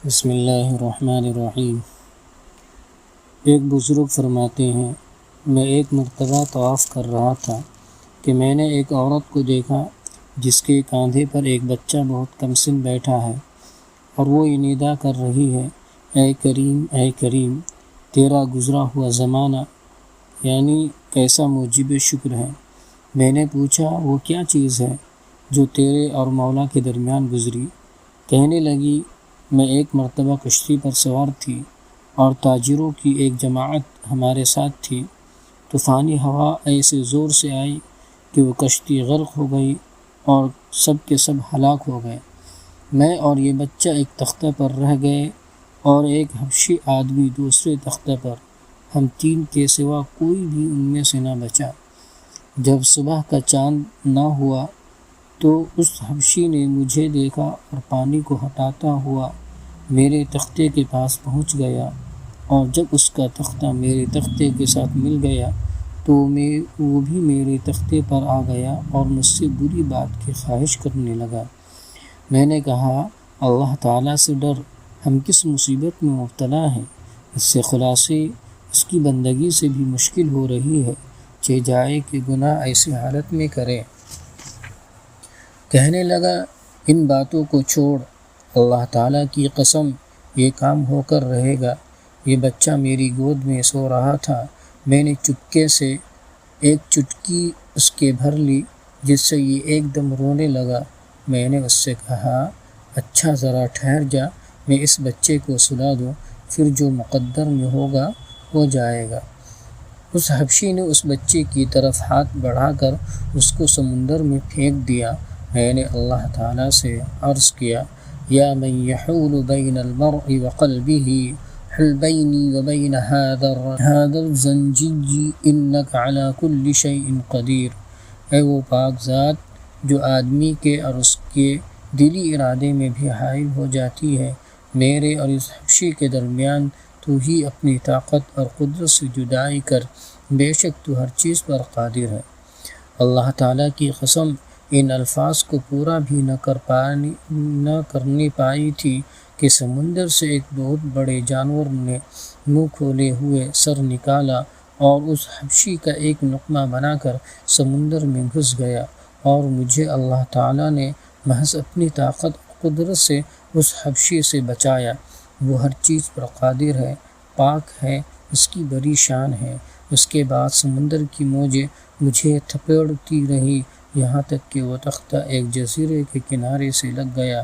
بسم اللہ الرحمن الرحیم۔ ایک بزرگ فرماتے ہیں، میں ایک مرتبہ طواف کر رہا تھا کہ میں نے ایک عورت کو دیکھا جس کے کاندھے پر ایک بچہ بہت کم سن بیٹھا ہے اور وہ یہ ندا کر رہی ہے، اے کریم اے کریم، تیرا گزرا ہوا زمانہ، یعنی کیسا موجب شکر ہے۔ میں نے پوچھا وہ کیا چیز ہے جو تیرے اور مولا کے درمیان گزری؟ کہنے لگی، میں ایک مرتبہ کشتی پر سوار تھی اور تاجروں کی ایک جماعت ہمارے ساتھ تھی۔ طوفانی ہوا ایسے زور سے آئی کہ وہ کشتی غرق ہو گئی اور سب کے سب ہلاک ہو گئے۔ میں اور یہ بچہ ایک تختہ پر رہ گئے اور ایک حبشی آدمی دوسرے تختہ پر۔ ہم تین کے سوا کوئی بھی ان میں سے نہ بچا۔ جب صبح کا چاند نہ ہوا تو اس حبشی نے مجھے دیکھا اور پانی کو ہٹاتا ہوا میرے تختے کے پاس پہنچ گیا، اور جب اس کا تختہ میرے تختے کے ساتھ مل گیا تو وہ بھی میرے تختے پر آ گیا اور مجھ سے بری بات کی خواہش کرنے لگا۔ میں نے کہا، اللہ تعالیٰ سے ڈر، ہم کس مصیبت میں مبتلا ہیں؟ اس سے خلاصے اس کی بندگی سے بھی مشکل ہو رہی ہے، چہ جائے کہ گناہ ایسی حالت میں کرے۔ کہنے لگا، ان باتوں کو چھوڑ، اللہ تعالیٰ کی قسم یہ کام ہو کر رہے گا۔ یہ بچہ میری گود میں سو رہا تھا، میں نے چپکے سے ایک چٹکی اس کے بھر لی جس سے یہ ایک دم رونے لگا۔ میں نے اس سے کہا، اچھا ذرا ٹھہر جا، میں اس بچے کو سلا دوں، پھر جو مقدر میں ہوگا ہو جائے گا۔ اس حبشی نے اس بچے کی طرف ہاتھ بڑھا کر اس کو سمندر میں پھینک دیا۔ میں نے اللہ تعالیٰ سے عرض کیا، یا من یحول بین المرء وقلبہ، حل بینی وبین هذا الزنجی انک علی کل شیء قدیر۔ اے وہ پاک ذات جو آدمی کے اور اس کے دلی ارادے میں بھی حائل ہو جاتی ہے، میرے اور اس حبشی کے درمیان تو ہی اپنی طاقت اور قدرت سے جدائی کر، بے شک تو ہر چیز پر قادر ہے۔ اللہ تعالیٰ کی قسم، ان الفاظ کو پورا بھی نہ کرنے پائی تھی کہ سمندر سے ایک بہت بڑے جانور نے منہ کھولے ہوئے سر نکالا اور اس حبشی کا ایک لقمہ بنا کر سمندر میں گھس گیا، اور مجھے اللہ تعالیٰ نے محض اپنی طاقت اور قدرت سے اس حبشی سے بچایا۔ وہ ہر چیز پر قادر ہے، پاک ہے، اس کی بڑی شان ہے۔ اس کے بعد سمندر کی موجیں مجھے تھپیڑتی رہی، یہاں تک کہ وہ تختہ ایک جزیرے کے کنارے سے لگ گیا۔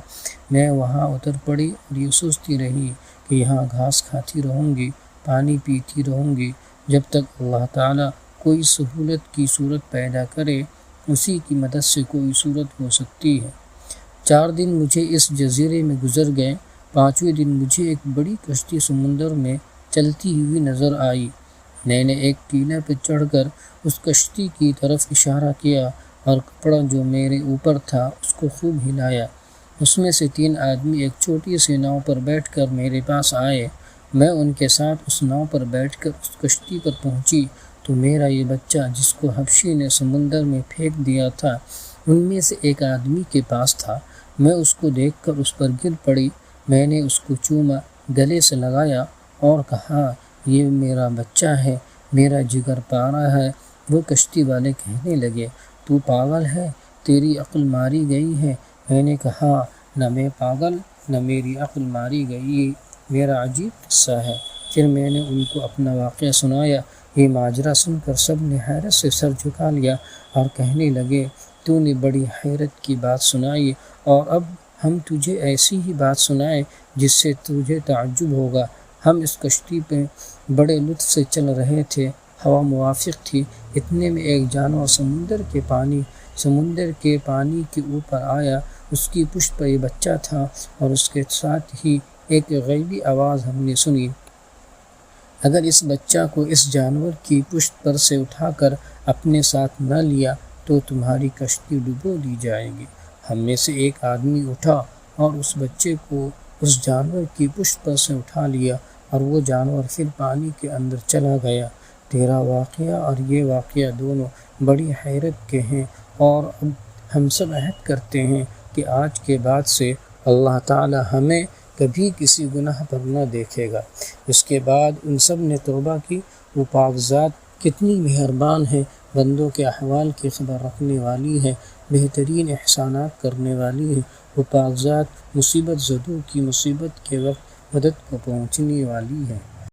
میں وہاں اتر پڑی اور یہ سوچتی رہی کہ یہاں گھاس کھاتی رہوں گی، پانی پیتی رہوں گی، جب تک اللہ تعالیٰ کوئی سہولت کی صورت پیدا کرے۔ اسی کی مدد سے کوئی صورت ہو سکتی ہے۔ 4 دن مجھے اس جزیرے میں گزر گئے۔ 5ویں دن مجھے ایک بڑی کشتی سمندر میں چلتی ہوئی نظر آئی۔ میں نے ایک ٹیلے پہ چڑھ کر اس کشتی کی طرف اشارہ کیا اور کپڑا جو میرے اوپر تھا اس کو خوب ہلایا۔ اس میں سے 3 آدمی ایک چھوٹی سی ناؤ پر بیٹھ کر میرے پاس آئے۔ میں ان کے ساتھ اس ناؤ پر بیٹھ کر اس کشتی پر پہنچی تو میرا یہ بچہ جس کو حبشی نے سمندر میں پھینک دیا تھا ان میں سے ایک آدمی کے پاس تھا۔ میں اس کو دیکھ کر اس پر گر پڑی۔ میں نے اس کو چوما، گلے سے لگایا اور کہا، یہ میرا بچہ ہے، میرا جگر پارا ہے۔ وہ کشتی والے کہنے لگے، تو پاگل ہے، تیری عقل ماری گئی ہے۔ میں نے کہا، نہ میں پاگل نہ میری عقل ماری گئی، میرا عجیب قصہ ہے۔ پھر میں نے ان کو اپنا واقعہ سنایا۔ یہ ماجرا سن کر سب نے حیرت سے سر جھکا لیا اور کہنے لگے، تو نے بڑی حیرت کی بات سنائی، اور اب ہم تجھے ایسی ہی بات سنائیں جس سے تجھے تعجب ہوگا۔ ہم اس کشتی پہ بڑے لطف سے چل رہے تھے، ہوا موافق تھی، اتنے میں ایک جانور سمندر کے پانی کے اوپر آیا۔ اس کی پشت پر یہ بچہ تھا اور اس کے ساتھ ہی ایک غیبی آواز ہم نے سنی، اگر اس بچہ کو اس جانور کی پشت پر سے اٹھا کر اپنے ساتھ نہ لیا تو تمہاری کشتی ڈبو دی جائے گی۔ ہم میں سے ایک آدمی اٹھا اور اس بچے کو اس جانور کی پشت پر سے اٹھا لیا، اور وہ جانور پھر پانی کے اندر چلا گیا۔ تیرا واقعہ اور یہ واقعہ دونوں بڑی حیرت کے ہیں، اور اب ہم سب عہد کرتے ہیں کہ آج کے بعد سے اللہ تعالی ہمیں کبھی کسی گناہ پر نہ دیکھے گا۔ اس کے بعد ان سب نے توبہ کی۔ وہ پاک ذات کتنی مہربان ہے، بندوں کے احوال کی خبر رکھنے والی ہے، بہترین احسانات کرنے والی ہے۔ وہ پاک ذات مصیبت زدوں کی مصیبت کے وقت مدد کو پہنچنے والی ہے۔